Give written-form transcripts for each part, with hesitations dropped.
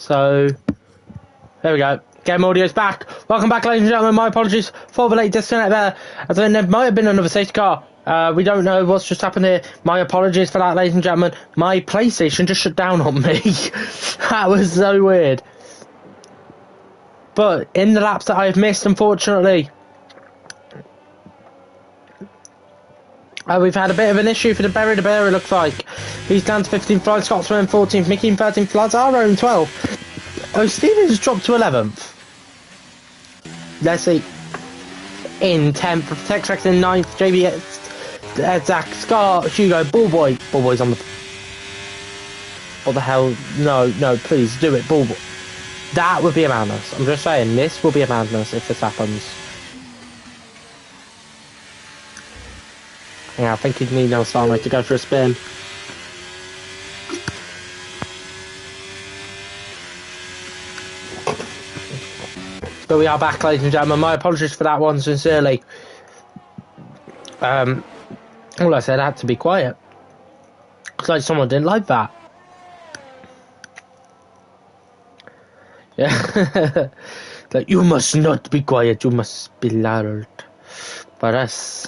So, there we go. Game audio's back. Welcome back, ladies and gentlemen. My apologies for the late disconnect there. As I mean, there might have been another safety car. We don't know what's just happened here. My apologies for that, ladies and gentlemen. My PlayStation just shut down on me. That was so weird. But in the laps that I've missed, unfortunately, we've had a bit of an issue for the Berry the Bear, it looks like. He's down to 15th, Flying Scotsman 14th, Mickey in 13th, Lazaro in 12th. Oh, Stevens has dropped to 11th. Let's see. In 10th, Tex Rex in 9th, JB, Zach, Scar, Hugo, Ballboy. Ballboy's on the... What the hell? No, please do it, Ballboy. That would be a madness. I'm just saying, this will be a madness if this happens. Yeah, I think he'd need no Starlight to go for a spin. But we are back, ladies and gentlemen. My apologies for that one, sincerely. All I said, I had to be quiet. It's like someone didn't like that. Yeah. Like, you must not be quiet, you must be loud. But us.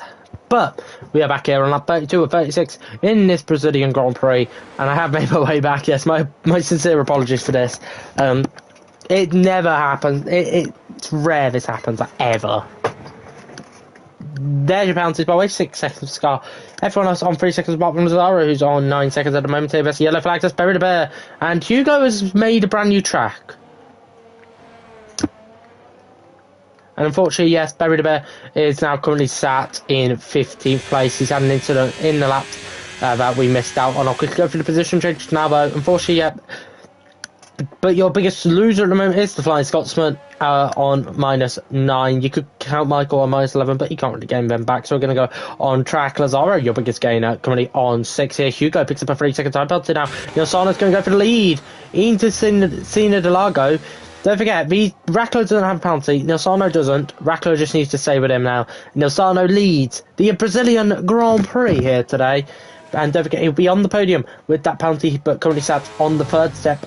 But we are back here on lap 32 or 36 in this Brazilian Grand Prix, and I have made my way back. Yes, my sincere apologies for this. It never happens. It's rare this happens, ever. There's your penalties by the way, 6 seconds Scar. Everyone else on 3 seconds apart from Lazaro, who's on 9 seconds at the moment. That's yellow flags, that's Berry the Bear. And Hugo has made a brand new track. And unfortunately, yes, Berry the Bear is now currently sat in 15th place. He's had an incident in the lap that we missed out on. I'll quickly go through the position change now, though. Unfortunately, yeah. But your biggest loser at the moment is the Flying Scotsman on -9. You could count Michael on -11, but you can't really gain them back. So we're going to go on track. Lazaro, your biggest gainer, currently on 6 here. Hugo picks up a 3-second time penalty now. Nilsano's going to go for the lead into Cena de Lago. Don't forget, Racklow doesn't have a penalty. Nilsano doesn't. Racklow just needs to stay with him now. Nilsano leads the Brazilian Grand Prix here today. And don't forget, he'll be on the podium with that penalty, but currently sat on the third step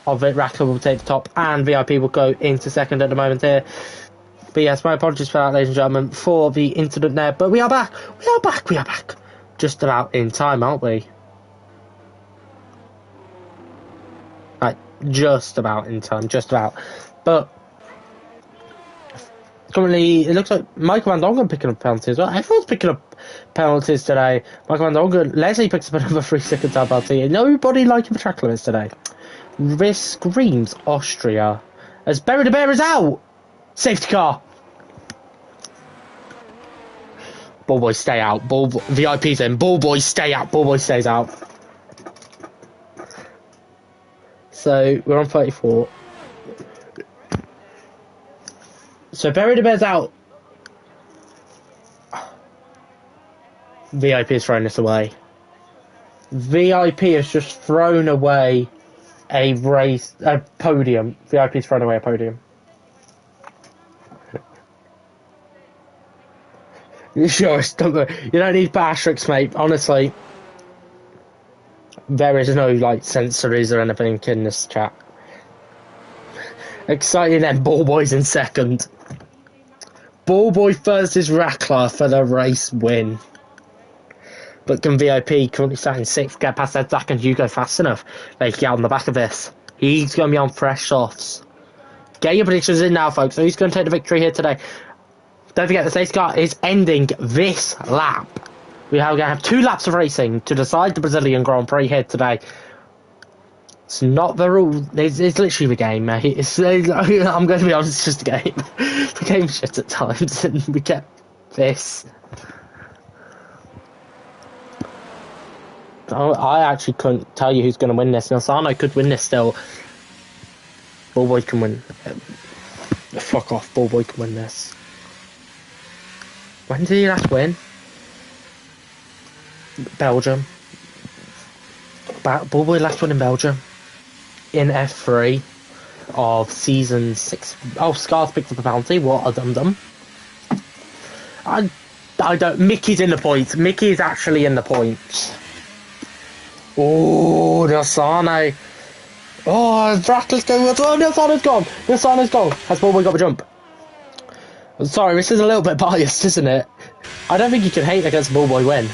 of it. Racklow will take the top, and VIP will go into second at the moment here. But yes, my apologies for that, ladies and gentlemen, for the incident there. But we are back. We are back. Just about in time, aren't we? Right. Just about in time, just about. But currently, it looks like Michael Van Dongen picking up penalties as well. Everyone's picking up penalties today. Michael Van Dongen, Leslie picks up another 3-second time penalty. Nobody liking the track limits today. Risk screams Austria as Berry the Bear is out. Safety car. Ballboy stay out. VIP's in. Ballboy stay out. Ballboy stays out. So we're on 34. So Berry the Bear's out. VIP is throwing this away. VIP has just thrown away a podium. VIP is throwing away a podium. Sure, you don't need asterisks, mate. Honestly. There is no, sensories or anything in this chat. Exciting, and Ballboy's in second. Ballboy versus Rackler for the race win. But can VIP, currently sat in 6th, get past that Zach and Hugo fast enough? They can get on the back of this. He's going to be on fresh softs. Get your predictions in now, folks. So he's going to take the victory here today. Don't forget, the safety car is ending this lap. We are going to have 2 laps of racing to decide the Brazilian Grand Prix here today. It's not the rule. It's literally the game, mate. I'm going to be honest, it's just a game. The game's shit at times, and we get this. I actually couldn't tell you who's going to win this. Nilsano could win this still. Ballboy can win. Fuck off, Ballboy can win this. When did he last win? Belgium. Ballboy last won in Belgium. In F3 of season 6. Oh, Scar's picked up a penalty. What a dum-dum. I don't... Mickey's in the points. Mickey is actually in the points. Oh, Nilsano. Oh, Rattler's going as well. Nilsano's gone. Nilsano's gone. Has Ballboy got the jump? I'm sorry, this is a little bit biased, isn't it? I don't think you can hate against a Ballboy win.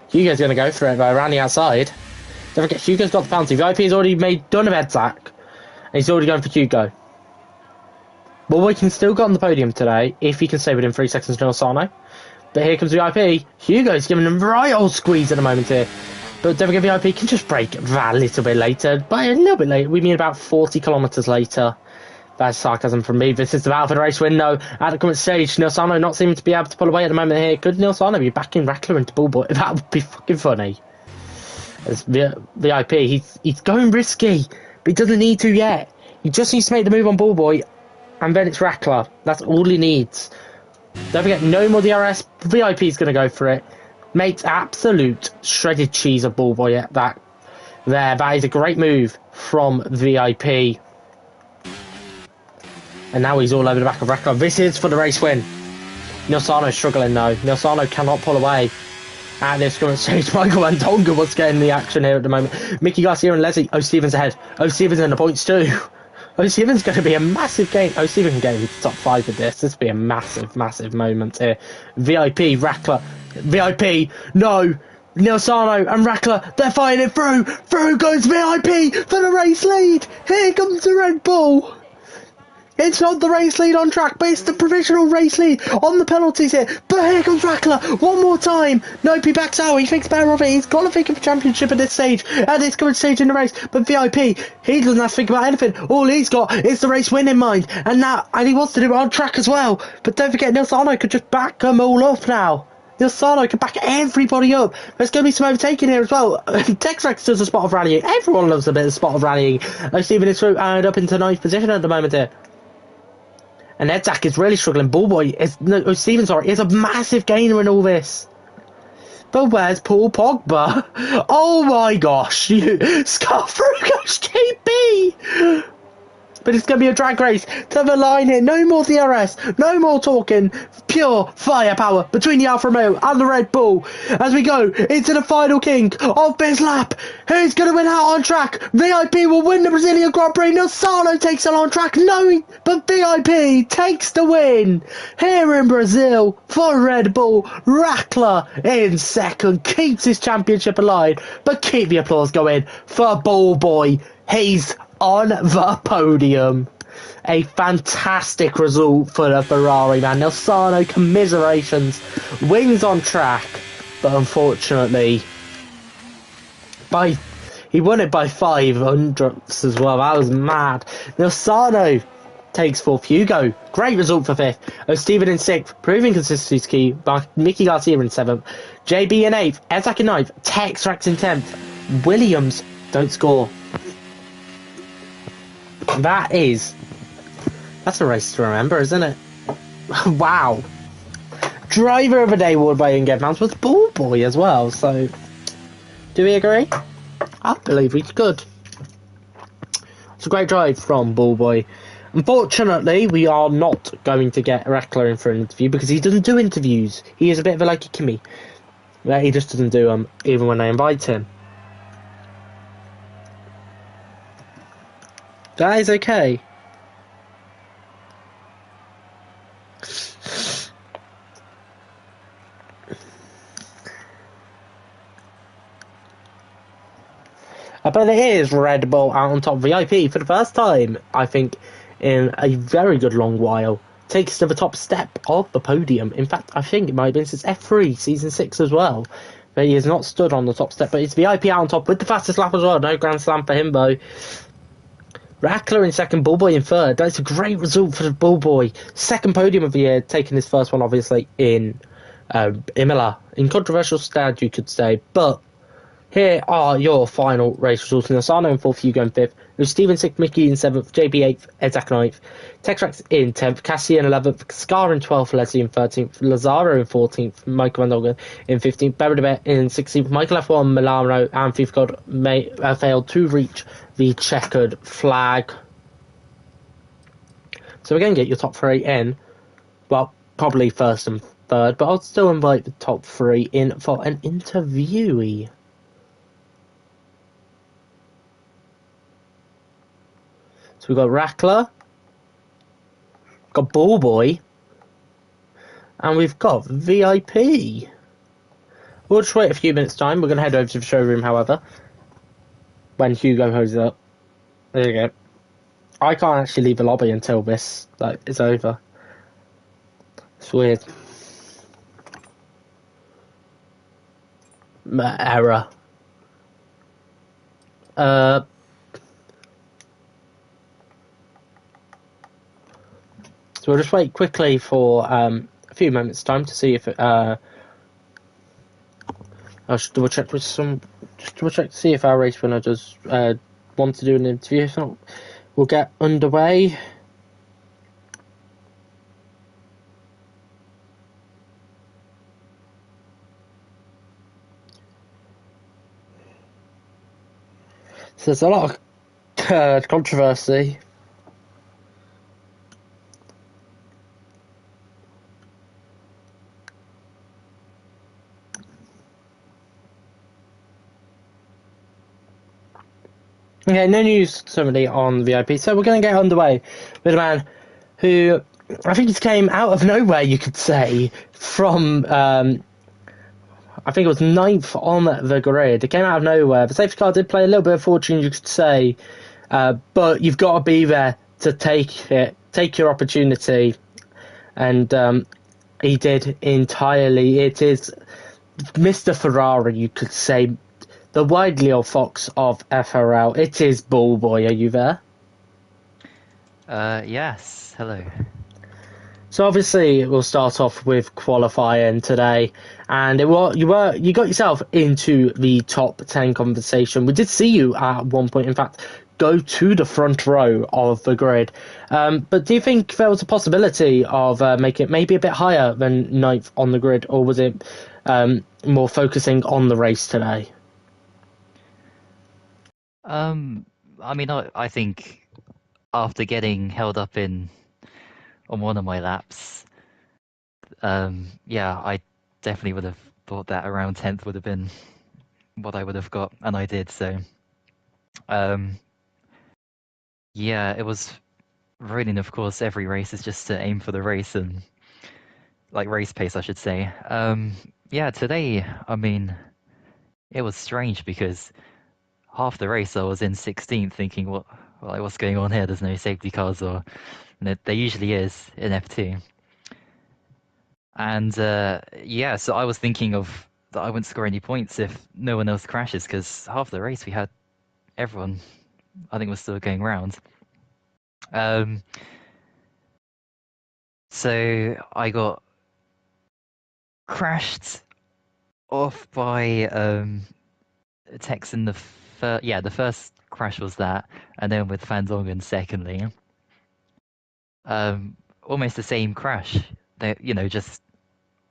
Hugo's going to go for it though, around the outside. Don't forget, Hugo's got the penalty. VIP's already made done of Edzak. And he's already going for Hugo. Ballboy can still get on the podium today if he can stay within 3 seconds of Nilsano. But here comes VIP. Hugo's giving him a right old squeeze at the moment here. But don't forget, VIP can just break that a little bit later. By a little bit later, we mean about 40 kilometres later. That's sarcasm from me. This is the battle for the race win, though. At the current stage, Nilsano not seeming to be able to pull away at the moment here. Could Nilsano be backing Rackler into Ballboy? That would be fucking funny. As VIP, he's going risky, but he doesn't need to yet. He just needs to make the move on Ballboy, and then it's Rackler. That's all he needs. Don't forget, no more DRS. VIP's going to go for it. Makes absolute shredded cheese of Ballboy at that. That is a great move from VIP. And now he's all over the back of Rackler. This is for the race win. Nilsano's struggling though. Nilsano cannot pull away. At this current stage, Michael Andonga was getting the action here at the moment. Mickey Garcia and Leslie. Oh, Stevens ahead. Oh, Stevens in the points too. Oh, Stevens going to be a massive game. Oh, Stevens getting into top 5 of this. This will be a massive, massive moment here. VIP, Rackler. VIP, no. Nilsano and Rackler, they're fighting it through. Through goes VIP for the race lead. Here comes the Red Bull. It's not the race lead on track, but it's the provisional race lead on the penalties here. But here comes Rackler one more time. Nope, he backs out. He thinks better of it. He's got to think of a championship at this stage, at this current stage in the race. But VIP, he doesn't have to think about anything. All he's got is the race win in mind, and he wants to do it on track as well. But don't forget, Nilsano could just back them all up now. Nilsano can back everybody up. There's going to be some overtaking here as well. Texrex does a spot of rallying. Everyone loves a bit of spot of rallying. Steven is through and up into 9th position at the moment here. And Edzak is really struggling. Ballboy is a massive gainer in all this. But where's Paul Pogba? Oh my gosh! Scarfru goes GB! But it's going to be a drag race to the line here. No more DRS, no more talking. Pure firepower between the Alfa Romeo and the Red Bull. As we go into the final king of this lap. Who's going to win out on track? VIP will win the Brazilian Grand Prix. Nilsano takes it on track. No, but VIP takes the win. Here in Brazil for Red Bull. Rackler in second. Keeps his championship alive. But keep the applause going for Ballboy. He's on the podium. A fantastic result for the Ferrari man. Nilsano, commiserations, wins on track, but unfortunately he won it by 500ths as well. That was mad. Nilsano takes 4th. Hugo, great result for 5th. Steven in 6th, proving consistency is key. Mickey Garcia in 7th. JB in 8th. Edzak in 9th. Texrex in 10th. Williams don't score. That's a race to remember, isn't it? Wow. Driver of the Day award by Inge Mans was Ballboy as well, so do we agree? I believe we could. It's a great drive from Ballboy. Unfortunately, we are not going to get Rackler in for an interview because he doesn't do interviews. He is a bit of a like a Kimmy. He just doesn't do them even when I invite him. That is okay. But it is Red Bull out on top. VIP for the first time, I think, in a very good long while. Takes to the top step of the podium. In fact, I think it might have been since F3 Season 6 as well. But he has not stood on the top step. But it's VIP out on top with the fastest lap as well. No Grand Slam for him, though. Rackler in second, Ballboy in third. That's a great result for the Ballboy. Second podium of the year, taking his first one, obviously, in Imola. In controversial stage, you could say. But here are your final race results. Nilsano in 4th, Hugo in 5th. Steven 6th, Mickey in 7th, JB 8th, Edzak 9th, Texrex in 10th, Cassie in 11th, Scar in 12th, Leslie in 13th, Lazaro in 14th, Michael Van Dogen in 15th, Beribet in 16th, Michael F1, Milano and FIFA God failed to reach the checkered flag. So we're going to get your top 3 in. Well, probably first and third, but I'll still invite the top 3 in for an interviewee. So we've got Rackler, got Ball Boy, and we've got VIP. We'll just wait a few minutes' time. We're going to head over to the showroom, however, when Hugo hoses up. There you go. I can't actually leave the lobby until this is over. It's weird. Error. So we'll just wait quickly for a few moments' time to see if I'll just double check to see if our race winner does want to do an interview. If not, we'll get underway. So there's a lot of controversy. Okay, no news suddenly on VIP, so we're going to get underway with a man who I think just came out of nowhere, you could say, from I think it was 9th on the grid. It came out of nowhere. The safety car did play a little bit of fortune, you could say, but you've got to be there to take your opportunity, and he did entirely. It is Mr. Ferrari, you could say, the widely old fox of FRL. It is Ball Boy. Are you there? Yes. Hello. So obviously we'll start off with qualifying today, and you got yourself into the top 10 conversation. We did see you at one point, in fact, go to the front row of the grid. But do you think there was a possibility of making it maybe a bit higher than 9th on the grid, or was it more focusing on the race today? I mean, I think after getting held up on one of my laps, yeah, I definitely would have thought that around 10th would have been what I would have got, and I did. So, yeah, it was really, of course, every race is just to aim for the race and like race pace, I should say. Yeah, today, I mean, it was strange because half the race I was in 16th, thinking, what's going on here? There's no safety cars, or there usually is in F2. And yeah, so I was thinking of that I wouldn't score any points if no one else crashes, because half the race we had everyone, I think, was still going round. So I got crashed off by Tex in the the first crash was that, and then with Van Dongen secondly. Almost the same crash. They, just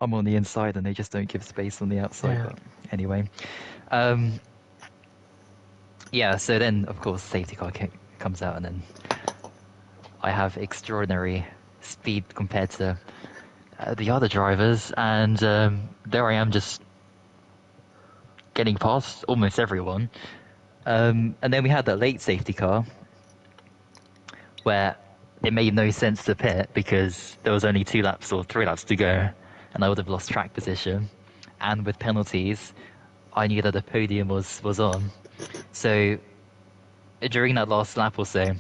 I'm on the inside and they just don't give space on the outside. Yeah. But anyway, yeah. So then, of course, safety car comes out, and then I have extraordinary speed compared to the other drivers, and there I am, just getting past almost everyone. And then we had that late safety car where it made no sense to pit because there was only 2 laps or 3 laps to go, and I would have lost track position. And with penalties, I knew that the podium was on. So during that last lap or so,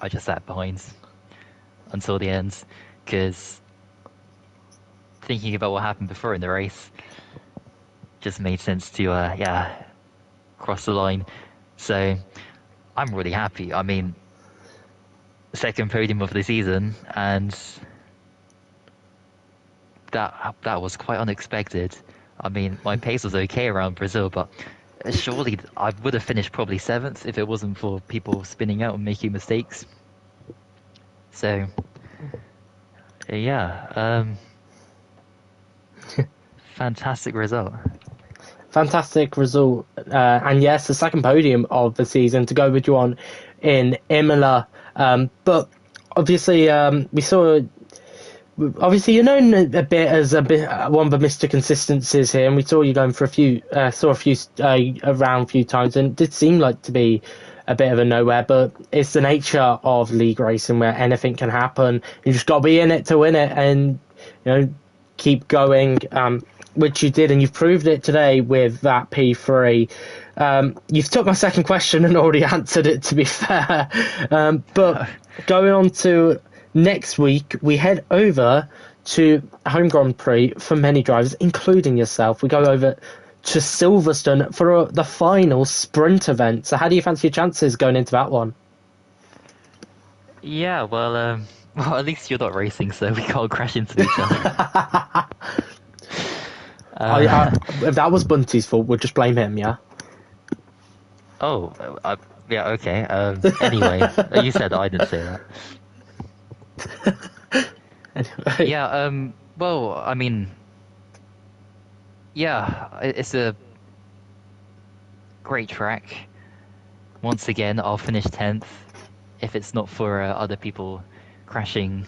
I just sat behind until the end, because thinking about what happened before in the race just made sense to cross the line. So I'm really happy. I mean, second podium of the season, and that was quite unexpected. I mean, my pace was okay around Brazil, but surely I would have finished probably 7th if it wasn't for people spinning out and making mistakes. So yeah, fantastic result. Fantastic result, and yes, the second podium of the season to go with you on in Imola. But obviously, we saw. Obviously, you're known a bit as one of the Mr. Consistencies here, and we saw you going for a few times, and it did seem like to be a bit of a nowhere, but it's the nature of league racing where anything can happen. You just got to be in it to win it, and keep going, which you did, and you've proved it today with that P3. You've took my second question and already answered it, to be fair. But going on to next week, we head over to Home Grand Prix for many drivers, including yourself. We go over to Silverstone for the final sprint event. So how do you fancy your chances going into that one? Yeah, well, at least you're not racing, so we can't crash into each other. If that was Bunty's fault, we'll just blame him, yeah? Oh, yeah, okay. Anyway, you said I didn't say that. Anyway. Yeah, well, I mean, yeah, it's a great track. Once again, I'll finish 10th if it's not for other people crashing,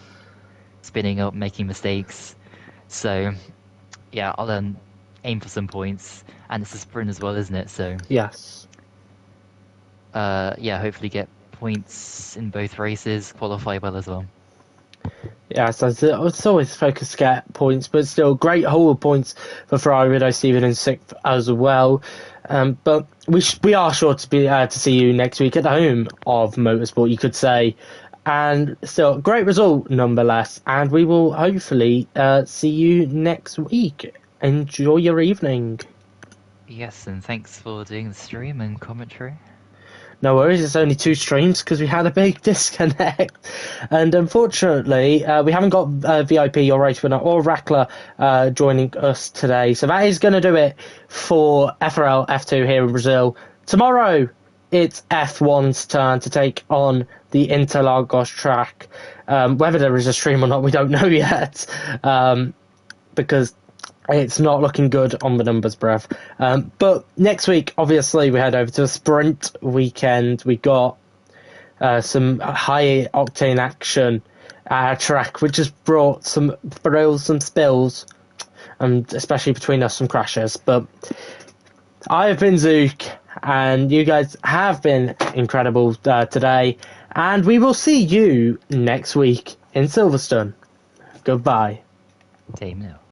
spinning up, making mistakes. So, yeah, I'll aim for some points. And it's a sprint as well, isn't it? So, Yes. yeah, hopefully get points in both races, qualify well as well. Yeah, so it's always focused to get points, but still great haul of points for Ferrari with Stephen in 6th as well. But we are sure to be to see you next week at the home of motorsport, you could say. And still, great result nonetheless. And we will hopefully see you next week. Enjoy your evening. Yes, and thanks for doing the stream and commentary. No worries, it's only 2 streams because we had a big disconnect. And unfortunately, we haven't got VIP or Race Winner or Rackler joining us today. So that is going to do it for FRL F2 here in Brazil. Tomorrow, it's F1's turn to take on the Interlagos track. Whether there is a stream or not, we don't know yet. Because it's not looking good on the numbers, bruv. But next week, obviously, we head over to a sprint weekend. We got some high octane action at our track, which has brought some thrills, some spills, and especially between us, some crashes. But I have been Zook, and you guys have been incredible today. And we will see you next week in Silverstone. Goodbye. Team now.